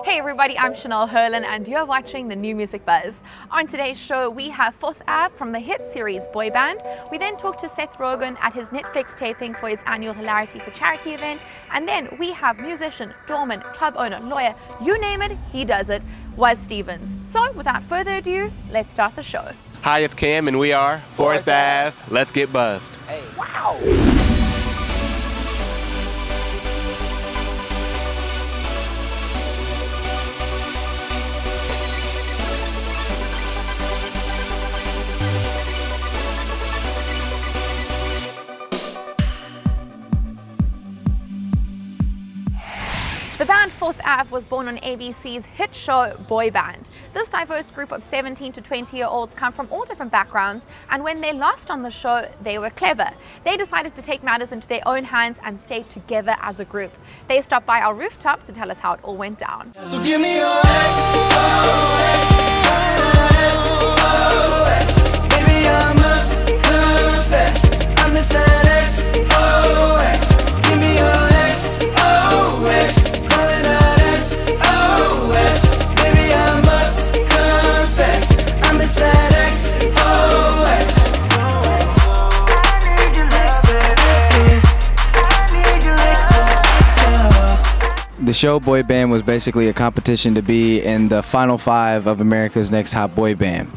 Hey everybody, I'm Chanel Herlin and you're watching the New Music Buzz. On today's show, we have Fourth Ave from the hit series Boy Band. We then talk to Seth Rogan at his Netflix taping for his annual Hilarity for Charity event. And then we have musician, doorman, club owner, lawyer, you name it, he does it, Was Stevens. So without further ado, let's start the show. Hi, it's Cam and we are Fourth Ave. Let's get buzzed. Hey. Wow. The band Fourth Ave was born on ABC's hit show Boy Band. This diverse group of 17 to 20-year-olds come from all different backgrounds, and when they lost on the show, they were clever. They decided to take matters into their own hands and stay together as a group. They stopped by our rooftop to tell us how it all went down. So give me your XOX. Baby, I must confess, I miss that XOX. Give me your XOX. The show Boy Band was basically a competition to be in the final 5 of America's Next Top Boy Band.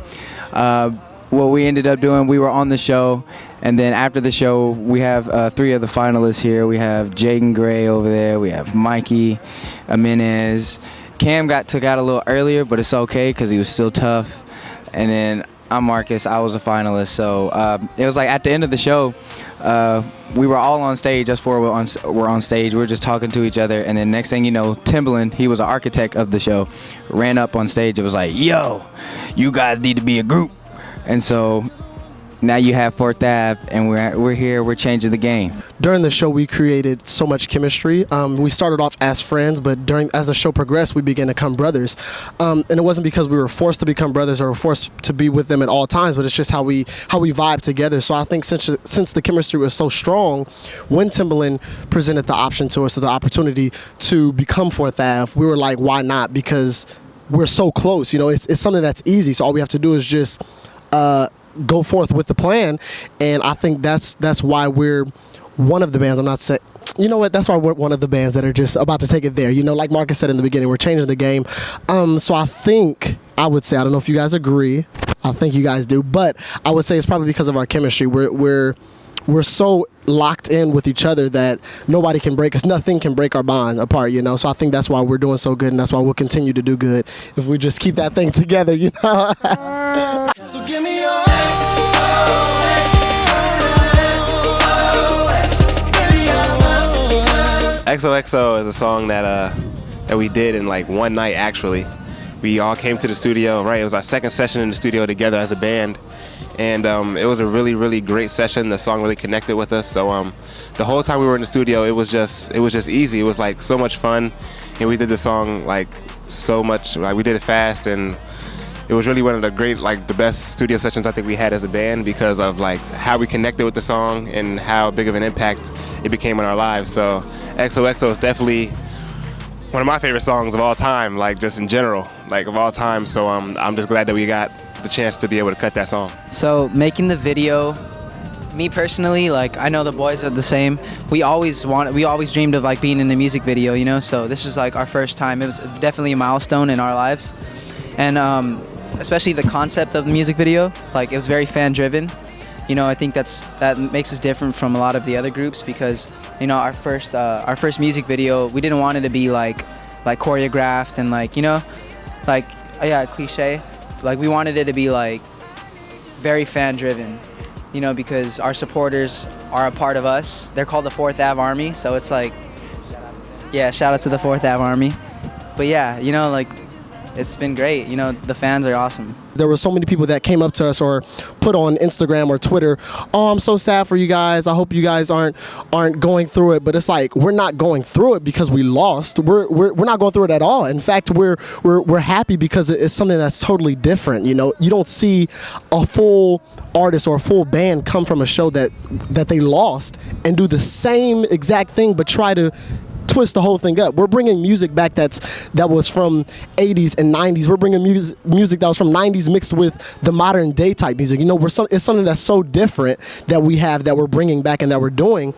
What we ended up doing, we were on the show, and then after the show, we have 3 of the finalists here. We have Jaden Gray over there, we have Mikey Jimenez. Cam took out a little earlier, but it's okay because he was still tough. And then I'm Marcus, I was a finalist. So it was like at the end of the show, we were all on stage, us 4 were on stage, we were just talking to each other, and then next thing you know, Timbaland, he was an architect of the show, ran up on stage. It was like, yo, you guys need to be a group. And so now you have Fourth Ave, and we're here, we're changing the game. During the show, we created so much chemistry. We started off as friends, but as the show progressed, we began to become brothers. And it wasn't because we were forced to become brothers or forced to be with them at all times, but it's just how we vibe together. So I think since the chemistry was so strong, when Timbaland presented the option to us, the opportunity to become Fourth Ave, we were like, why not? Because we're so close. You know, it's something that's easy. So all we have to do is just go forth with the plan, and I think that's why we're one of the bands. I'm not saying, you know what, that's why we're one of the bands that are just about to take it there. You know, like Marcus said in the beginning, we're changing the game. So I would say, I don't know if you guys agree, I think you guys do, but I would say it's probably because of our chemistry. We're so locked in with each other that nobody can break us. Nothing can break our bond apart, you know. So I think that's why we're doing so good, and that's why we'll continue to do good if we just keep that thing together, you know. So give me your Xoxo is a song that we did in like one night. Actually, we all came to the studio. Right, it was our second session in the studio together as a band, and it was a really, really great session. The song really connected with us. So the whole time we were in the studio, it was just easy. It was like so much fun, and we did the song like so much. Like we did it fast, and it was really one of the great, like the best studio sessions I think we had as a band because of like how we connected with the song and how big of an impact it became in our lives. So Xoxo is definitely one of my favorite songs of all time, like just in general, like of all time. So I'm just glad that we got the chance to be able to cut that song. So making the video, me personally, like I know the boys are the same. We always dreamed of like being in a music video, you know. So this was like our first time. It was definitely a milestone in our lives, and especially the concept of the music video, like it was very fan driven. You know, I think that makes us different from a lot of the other groups because, you know, our first music video, we didn't want it to be like choreographed and like, you know, like, yeah, cliche. Like we wanted it to be like very fan driven, you know, because our supporters are a part of us. They're called the Fourth Ave Army, so it's like, yeah, shout out to the Fourth Ave Army. But yeah, you know, like it's been great. You know, the fans are awesome. There were so many people that came up to us or put on Instagram or Twitter, oh, I'm so sad for you guys. I hope you guys aren't going through it. But it's like, we're not going through it because we lost. We're not going through it at all. In fact, we're happy because it's something that's totally different. You know, you don't see a full artist or a full band come from a show that they lost and do the same exact thing, but try to twist the whole thing up. We're bringing music back that was from 80s and 90s. We're bringing music that was from 90s mixed with the modern day type music. You know, it's something that's so different that we have, that we're bringing back and that we're doing,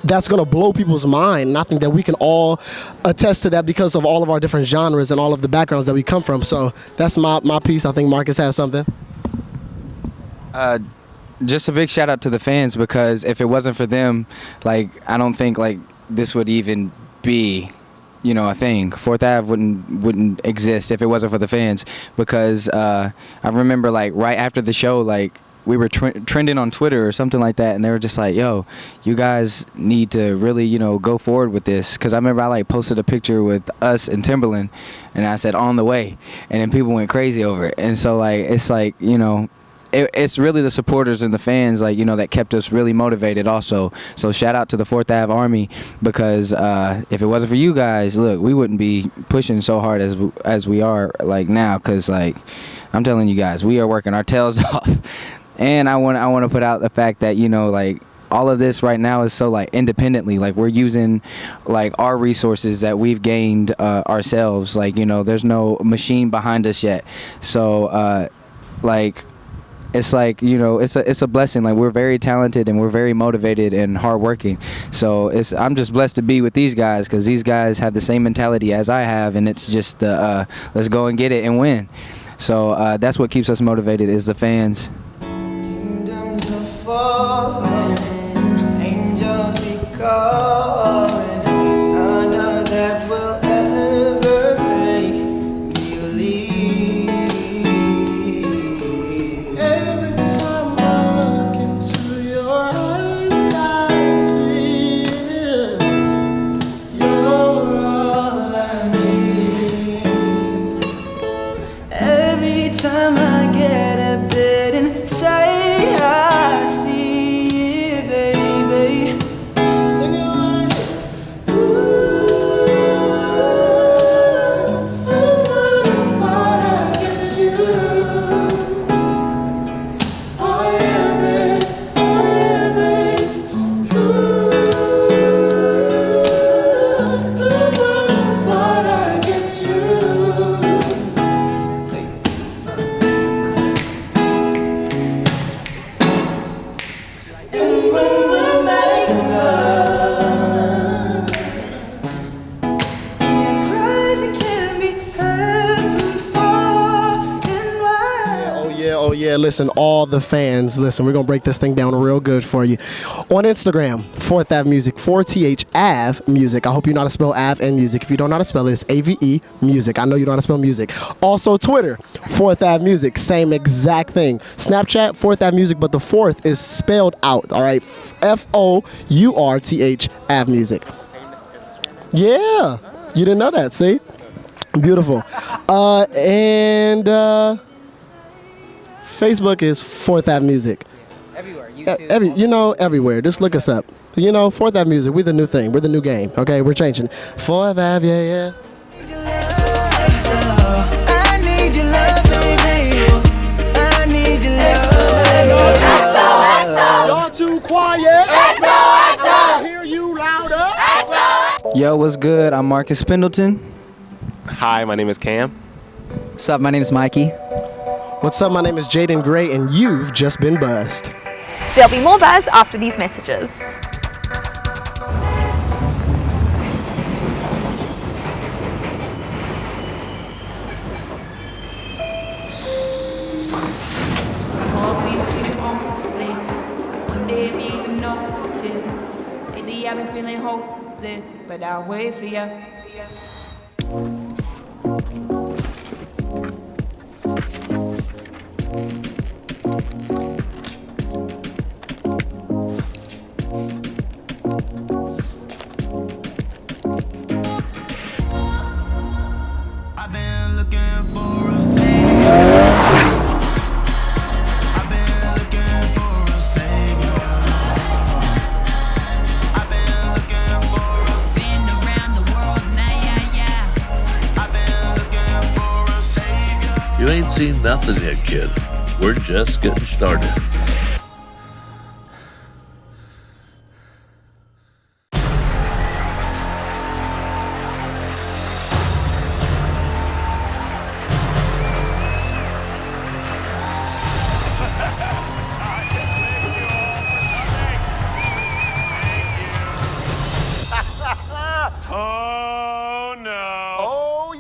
that's going to blow people's mind. And I think that we can all attest to that because of all of our different genres and all of the backgrounds that we come from. So that's my piece. I think Marcus has something. Just a big shout out to the fans, because if it wasn't for them, like, I don't think like this would even be, you know, a thing. Fourth Ave wouldn't exist if it wasn't for the fans, because I remember like right after the show, like we were trending on Twitter or something like that, and they were just like, yo, you guys need to really, you know, go forward with this. Because I remember I like posted a picture with us and Timberland, and I said on the way, and then people went crazy over it. And so like, it's like, you know, it's really the supporters and the fans, like, you know, that kept us really motivated also. So shout out to the Fourth Ave Army, because if it wasn't for you guys, look, we wouldn't be pushing so hard as we are like now. Because like, I'm telling you guys, we are working our tails off. And I want to put out the fact that, you know, like, all of this right now is so like independently, like we're using like our resources that we've gained ourselves. Like, you know, there's no machine behind us yet. So like, it's like, you know, it's a blessing. Like, we're very talented and we're very motivated and hardworking. So I'm just blessed to be with these guys, because these guys have the same mentality as I have, and it's just let's go and get it and win. So that's what keeps us motivated, is the fans. Kingdoms are falling, angels be calling, none that will ever make me leave. Every time I look into your eyes, I see is you're all I need. Every time I get a bit inside, I see it, baby. Sing it right here. Ooh, what I get you. Oh yeah, babe. Oh yeah, babe. Ooh, what I get you. And when we make love, your crazy can be heard from far and wide. Oh yeah, listen, all the fans, listen, we're gonna break this thing down real good for you. On Instagram, Fourth Ave Music, 4th Ave Music. I hope you know how to spell Ave and music. If you don't know how to spell it, it's AVE Music. I know you know how to spell music. Also Twitter, Fourth Ave Music, same exact thing. Snapchat, Fourth Ave Music, but the fourth is spelled out, all right? FOURTH Ave Music. Yeah, you didn't know that, see? Beautiful. And Facebook is Fourth Ave Music. Everywhere, YouTube. Everywhere. Just look us up. You know, Fourth Ave Music. We're the new thing. We're the new game. Okay, we're changing. Fourth Ave, yeah. I need your love so bad. I need your love so bad. Y'all too quiet. I hear you louder. Yo, what's good? I'm Marcus Pendleton. Hi, my name is Cam. What's up? My name is Mikey. What's up? My name is Jaden Gray, and you've just been buzzed. There'll be more buzz after these messages. Always feeling hopeless. One day I didn't even notice. Lately I've been feeling hopeless, but I'll wait for ya. I've been looking for a savior. I've been looking for a savior. I've been looking for a Been around the world now, yeah. I've been looking for a savior. You ain't seen nothing yet, kid. We're just getting started.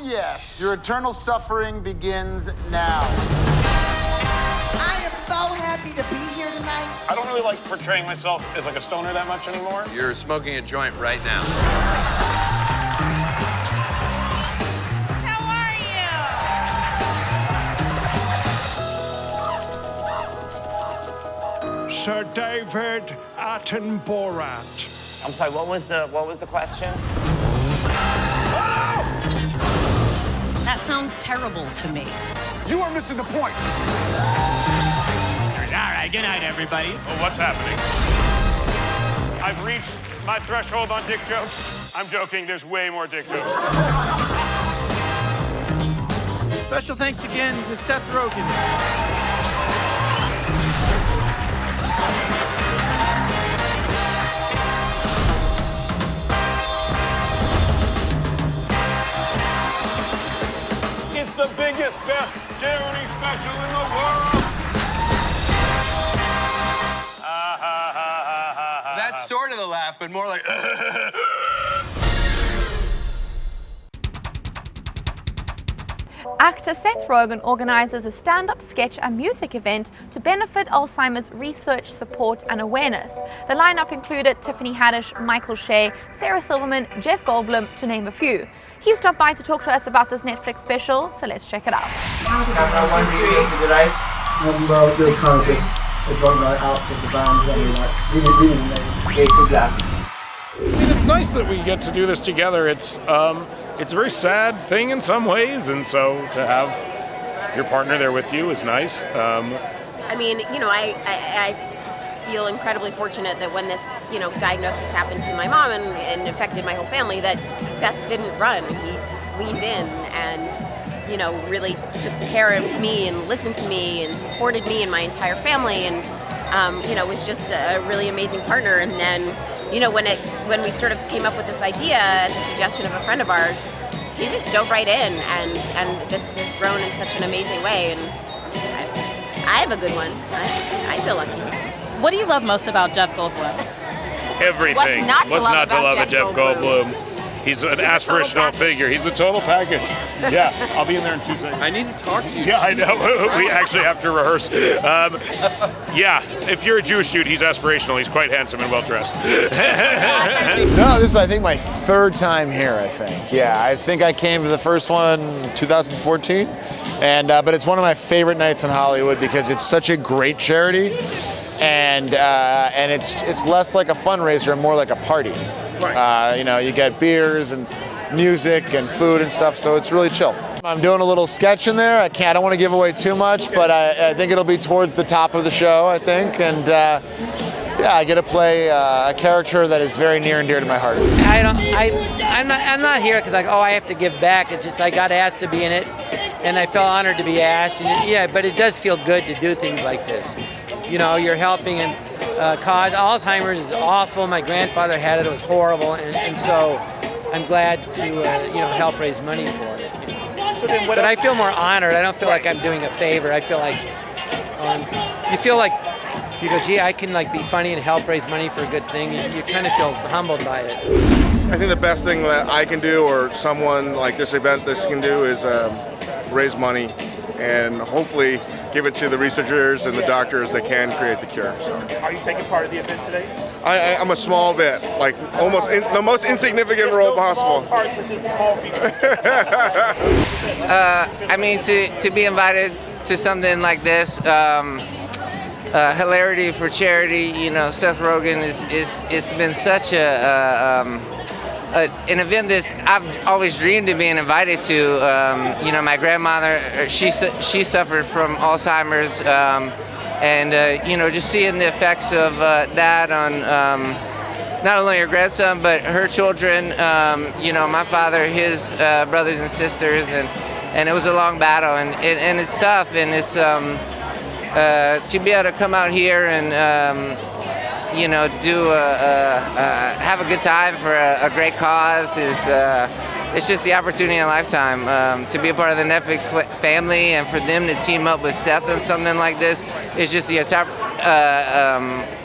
yes, your eternal suffering begins now. I am so happy to be here tonight. I don't really like portraying myself as like a stoner that much anymore. You're smoking a joint right now. How are you? Sir David Attenborough. I'm sorry, what was the question? That sounds terrible to me. You are missing the point. All right, good night, everybody. Well, what's happening? I've reached my threshold on dick jokes. I'm joking, there's way more dick jokes. Special thanks again to Seth Rogen. It's the biggest, best charity special in the world. That's sort of the laugh, but more like. Actor Seth Rogen organizes a stand-up sketch and music event to benefit Alzheimer's research, support, and awareness. The lineup included Tiffany Haddish, Michael Shea, Sarah Silverman, Jeff Goldblum, to name a few. He stopped by to talk to us about this Netflix special, so let's check it out. Well, doing kind of just a joint night out with the band, really like really creative that. I mean, it's nice that we get to do this together. It's a very sad thing in some ways, and so to have your partner there with you is nice. I mean, you know, I just feel incredibly fortunate that when this, you know, diagnosis happened to my mom and affected my whole family, that Seth didn't run. He leaned in and, you know, really took care of me and listened to me and supported me and my entire family, and you know, was just a really amazing partner. And then, you know, when we sort of came up with this idea at the suggestion of a friend of ours, he just dove right in, and this has grown in such an amazing way. And I have a good one. I feel lucky. What do you love most about Jeff Goldblum? Everything. What's not to love about Jeff Goldblum? He's an aspirational figure. He's the total package. Yeah, I'll be in there in 2 seconds. I need to talk to you. Yeah, I know. We actually have to rehearse. Yeah, if you're a Jewish dude, he's aspirational. He's quite handsome and well dressed. No, this is, I think, my third time here, I think. Yeah, I think I came to the first one 2014. And but it's one of my favorite nights in Hollywood because it's such a great charity. And it's less like a fundraiser and more like a party. Right. You know, you get beers and music and food and stuff, so it's really chill. I'm doing a little sketch in there. I don't want to give away too much, but I think it'll be towards the top of the show, I think. And yeah, I get to play a character that is very near and dear to my heart. I'm not here because I have to give back. It's just I got asked to be in it, and I felt honored to be asked. And yeah, but it does feel good to do things like this. You know, you're helping and cause. Alzheimer's is awful. My grandfather had it. It was horrible, and so I'm glad to you know, help raise money for it. You know. So then but I feel more honored. I don't feel like I'm doing a favor. I feel like you feel like you go, gee, I can like be funny and help raise money for a good thing. You kind of feel humbled by it. I think the best thing that I can do, or someone like this event can do, is raise money and hopefully give it to the researchers and the doctors that can create the cure. So. Are you taking part of the event today? I'm a small bit, like almost the most insignificant role possible. I mean, to be invited to something like this, Hilarity for charity, you know, Seth Rogen it's been such an event that I've always dreamed of being invited to. You know, my grandmother, she suffered from Alzheimer's, and you know, just seeing the effects of that on not only her grandson but her children. You know, my father, his brothers and sisters, and it was a long battle, and it's tough, and it's to be able to come out here and you know, have a good time for a great cause is it's just the opportunity in a lifetime to be a part of the Netflix family, and for them to team up with Seth on something like this is just the top.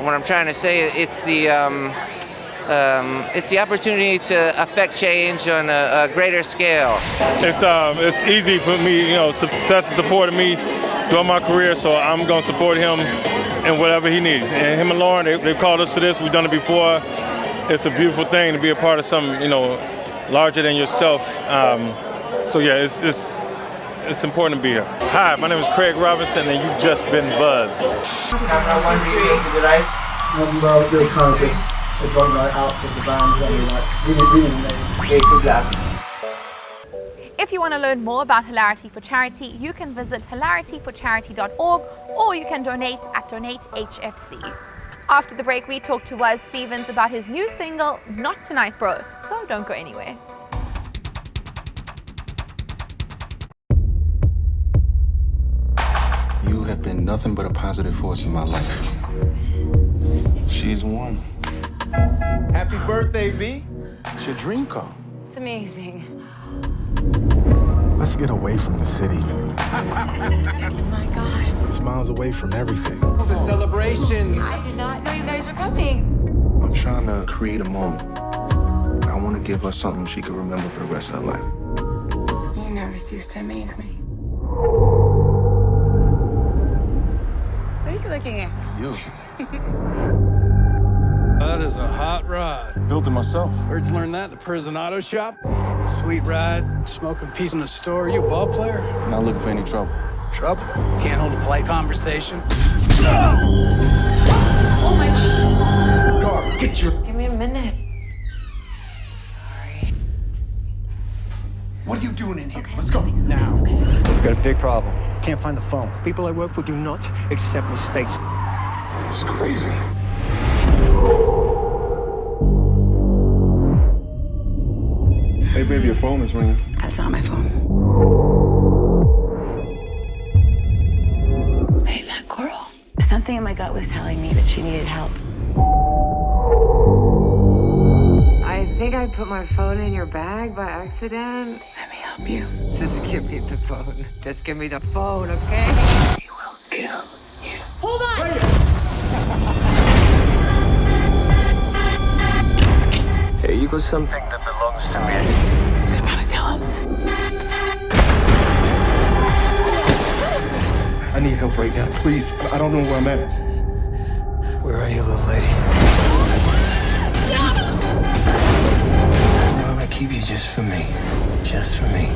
What I'm trying to say, it's the it's the opportunity to affect change on a greater scale. It's easy for me, you know, Seth supported me throughout my career, so I'm going to support him in whatever he needs. And him and Lauren, they've called us for this. We've done it before. It's a beautiful thing to be a part of something, you know, larger than yourself. So yeah, it's important to be here. Hi, my name is Craig Robinson, and you've just been buzzed. Camera 1 today. Well, your contest. The drug night out with the band, really black. If you want to learn more about Hilarity for Charity, you can visit hilarityforcharity.org or you can donate at DonateHFC. After the break, we talked to Waz Stevens about his new single, Not Tonight Bro, so don't go anywhere. You have been nothing but a positive force in my life. She's one. Happy birthday, V. It's your dream car. It's amazing. Let's get away from the city. Oh my gosh. It's miles away from everything. It's a celebration. I did not know you guys were coming. I'm trying to create a moment. I want to give her something she can remember for the rest of her life. You never cease to amaze me. What are you looking at? You. That is a hot rod. Built it myself. Where'd you learn that? The prison auto shop? Sweet ride, smoking piece in the store. You a ball player? Not looking for any trouble. Trouble? Can't hold a polite conversation? Oh my God. Gar, get your... Give me a minute. Sorry. What are you doing in here? Let's go. Now. We've got a big problem. Can't find the phone. People I work for do not accept mistakes. It's crazy. Hey, baby, your phone is ringing. That's not my phone. Hey, that girl. Something in my gut was telling me that she needed help. I think I put my phone in your bag by accident. Let me help you. Just give me the phone. Just give me the phone, okay? We will kill you. Hold on! Hey, you got something that belongs to me. They're gonna kill us. I need help right now, please. I don't know where I'm at. Where are you, little lady? I'm gonna keep you just for me. Just for me.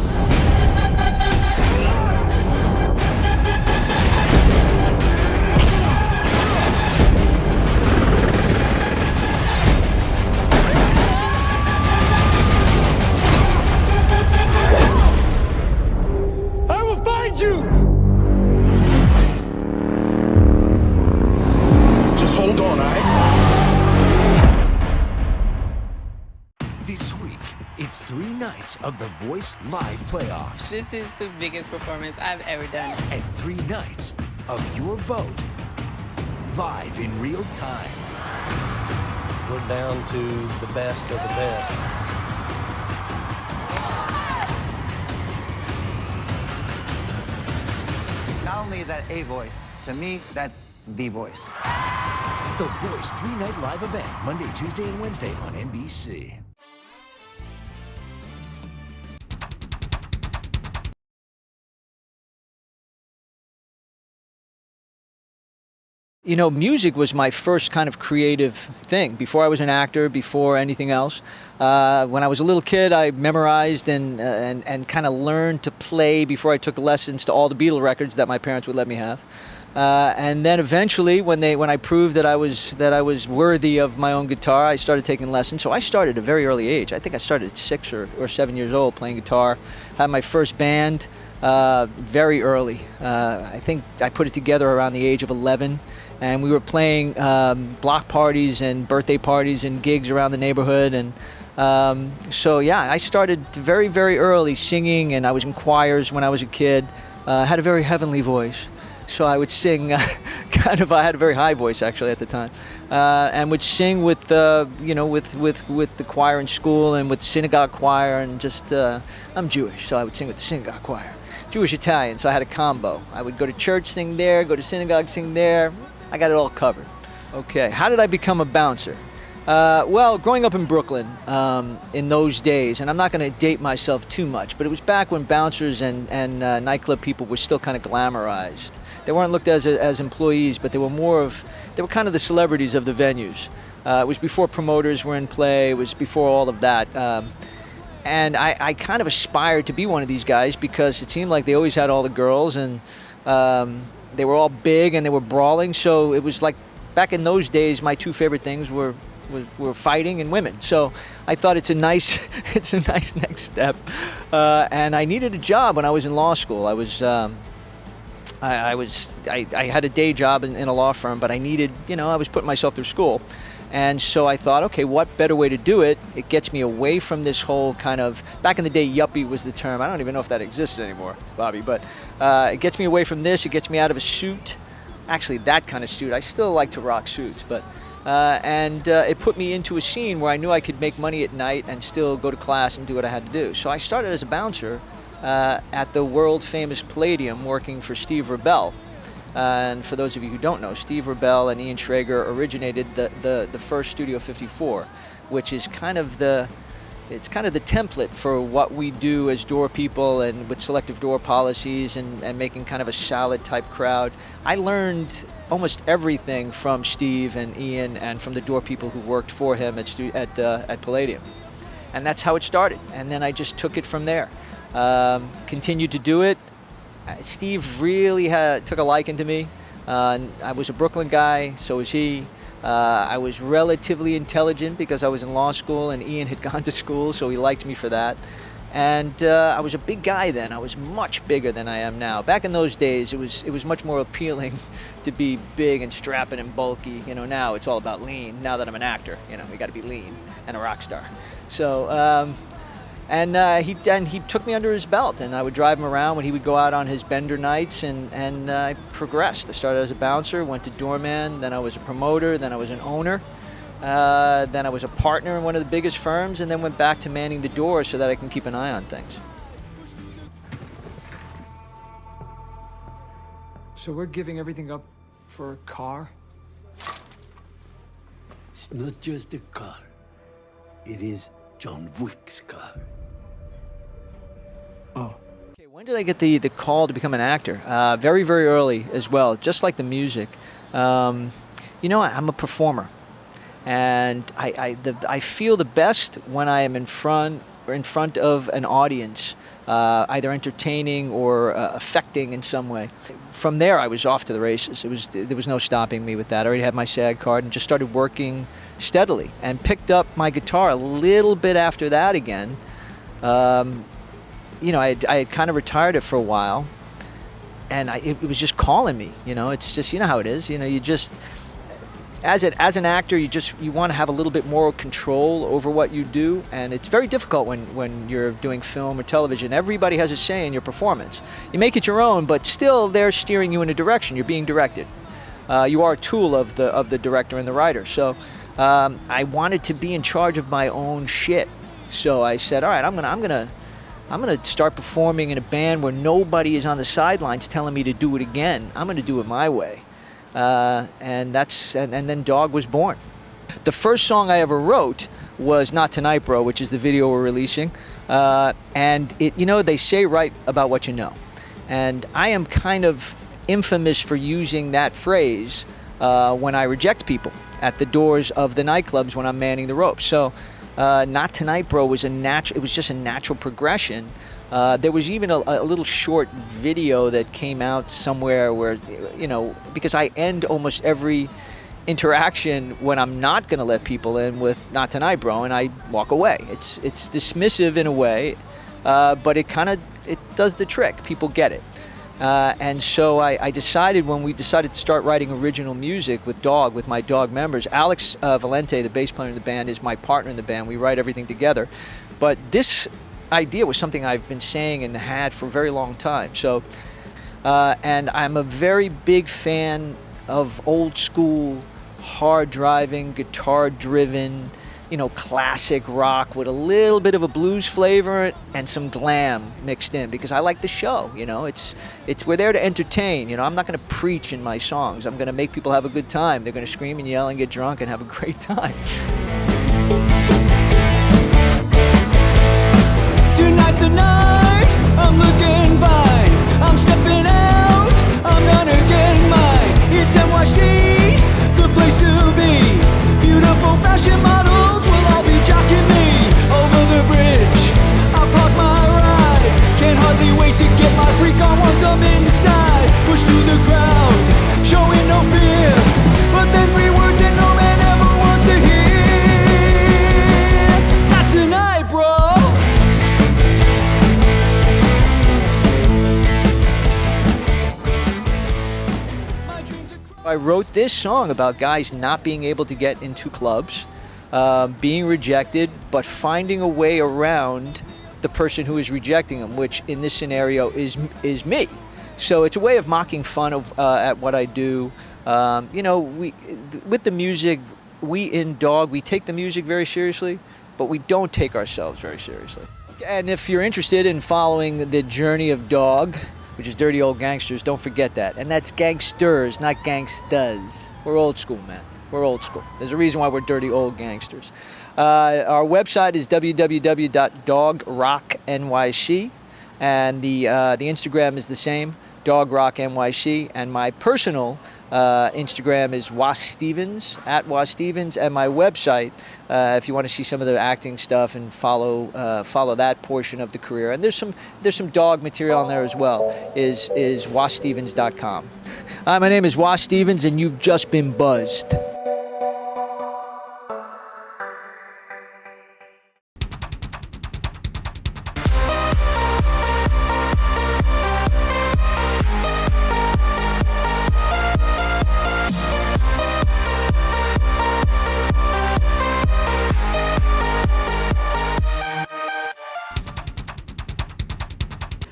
I will find you! Just hold on, all right? This week, it's 3 nights of The Voice Live playoffs. This is the biggest performance I've ever done. And 3 nights of your vote live in real time. We're down to the best of the best. Not only is that a voice, to me, that's the voice. The Voice 3-night live event, Monday, Tuesday, and Wednesday on NBC. You know, music was my first kind of creative thing. Before I was an actor, before anything else. When I was a little kid, I memorized and kind of learned to play before I took lessons to all the Beatle records that my parents would let me have. And then eventually, when I proved that I was worthy of my own guitar, I started taking lessons. So I started at a very early age. I think I started at 6 or 7 years old playing guitar. Had my first band very early. I think I put it together around the age of 11. And we were playing block parties and birthday parties and gigs around the neighborhood. And so, yeah, I started very, very early singing, and I was in choirs when I was a kid. Had a very heavenly voice. So I would sing, I had a very high voice actually at the time, and would sing with, with the choir in school and with synagogue choir, and just, I'm Jewish, so I would sing with the synagogue choir. Jewish Italian, so I had a combo. I would go to church, sing there, go to synagogue, sing there. I got it all covered. Okay, how did I become a bouncer? Well, growing up in Brooklyn in those days, and I'm not going to date myself too much, but it was back when bouncers and nightclub people were still kind of glamorized. They weren't looked at as employees, but they were kind of the celebrities of the venues. It was before promoters were in play. It was before all of that. And I kind of aspired to be one of these guys because it seemed like they always had all the girls, and they were all big and they were brawling. So it was like back in those days, my two favorite things were fighting and women. So I thought it's a nice next step. And I needed a job when I was in law school. I had a day job in a law firm, but I needed, I was putting myself through school. And so I thought, okay, what better way to do it? It gets me away from this whole kind of, back in the day, yuppie was the term. I don't even know if that exists anymore, Bobby, but it gets me away from this. It gets me out of a suit. Actually, that kind of suit. I still like to rock suits, but it put me into a scene where I knew I could make money at night and still go to class and do what I had to do. So I started as a bouncer at the world-famous Palladium working for Steve Rebell. And for those of you who don't know, Steve Rebell and Ian Schrager originated the first Studio 54, which is kind of the template for what we do as door people and with selective door policies and making kind of a salad type crowd. I learned almost everything from Steve and Ian and from the door people who worked for him at Palladium. And that's how it started. And then I just took it from there. Continued to do it. Steve really took a liking to me. I was a Brooklyn guy, so was he. I was relatively intelligent because I was in law school and Ian had gone to school, so he liked me for that. And I was a big guy then. I was much bigger than I am now. Back in those days, it was much more appealing to be big and strapping and bulky. Now it's all about lean. Now that I'm an actor, we got to be lean and a rock star. So. He took me under his belt, and I would drive him around when he would go out on his bender nights, and I progressed. I started as a bouncer, went to doorman, then I was a promoter, then I was an owner, then I was a partner in one of the biggest firms, and then went back to manning the door so that I can keep an eye on things. So we're giving everything up for a car? It's not just a car. It is John Wick's car. Oh. Okay, when did I get the call to become an actor? Very, very early as well, just like the music. I'm a performer. And I feel the best when I am in front of an audience, either entertaining or affecting in some way. From there, I was off to the races. There was no stopping me with that. I already had my SAG card and just started working steadily and picked up my guitar a little bit after that again. I had kind of retired it for a while, and it was just calling me. It's just, how it is. You just, as an actor, you want to have a little bit more control over what you do, and it's very difficult when you're doing film or television. Everybody has a say in your performance. You make it your own, but still they're steering you in a direction. You're being directed. You are a tool of the director and the writer. So I wanted to be in charge of my own shit. So I said, all right, I'm gonna start performing in a band where nobody is on the sidelines telling me to do it again. I'm gonna do it my way. And then Dog was born. The first song I ever wrote was Not Tonight Bro, which is the video we're releasing. And they say write about what you know. And I am kind of infamous for using that phrase when I reject people at the doors of the nightclubs when I'm manning the ropes. So Not Tonight Bro was it was just a natural progression. There was even a little short video that came out somewhere where, because I end almost every interaction when I'm not going to let people in with Not Tonight Bro, and I walk away. It's dismissive in a way, but it does the trick. People get it. And so I decided, when we decided to start writing original music with my Dog members, Alex Valente, the bass player in the band, is my partner in the band. We write everything together. But this idea was something I've been saying and had for a very long time. So, and I'm a very big fan of old school, hard driving, guitar driven, classic rock with a little bit of a blues flavor and some glam mixed in, because I like the show. We're there to entertain. I'm not going to preach in my songs. I'm going to make people have a good time. They're going to scream and yell and get drunk and have a great time. 'cause tonight I'm looking fine. I'm stepping out, I'm gonna get mine. It's NYC, the place to be. Beautiful fashion models will all be jocking me. Over the bridge, I park my ride. Can't hardly wait to get my freak on once I'm inside. Push through the crowd, showing no fear. But then 3 words that no man ever wants to hear. Not tonight, bro. I wrote this song about guys not being able to get into clubs, being rejected, but finding a way around the person who is rejecting them, which in this scenario is me. So it's a way of mocking fun of at what I do. You know, with the music, we in Dog, we take the music very seriously, but we don't take ourselves very seriously. And if you're interested in following the journey of Dog, which is Dirty Old Gangsters, don't forget that. And that's gangsters, not gangstas. We're old school, man. We're old school. There's a reason why we're Dirty Old Gangsters. Our website is www.dogrocknyc, and the Instagram is the same, dogrocknyc, and my personal Instagram is @wasstevens, and my website, if you want to see some of the acting stuff and follow that portion of the career, and there's some Dog material on there as well, is wasstevens.com. Hi, my name is Was Stevens, and you've just been buzzed.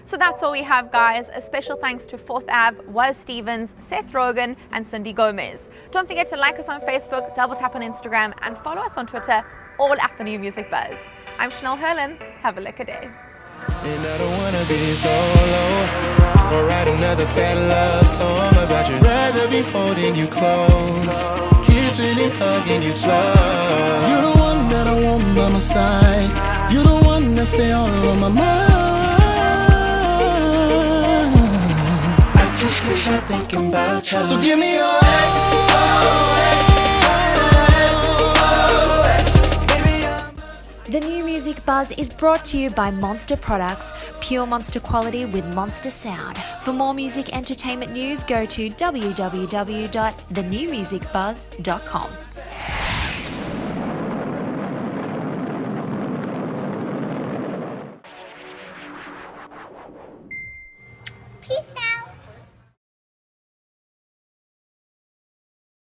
So that's all we have, guys. A special thanks to Fourth Ave, Was Stevens, Seth Rogen, and Cindy Gomez. Don't forget to like us on Facebook, double tap on Instagram, and follow us on Twitter, all at The New Music Buzz. I'm Chanel Herlin. Have a liquor day. And I don't wanna be solo or write another sad love song about you. Rather be holding you close, kissing and hugging you slow. You're the one that I want by my side. You're the one that stay all on my mind. Just can't stop thinking about you. So give me your The New Music Buzz is brought to you by Monster Products, pure Monster quality with Monster sound. For more music entertainment news, go to www.thenewmusicbuzz.com. Peace out.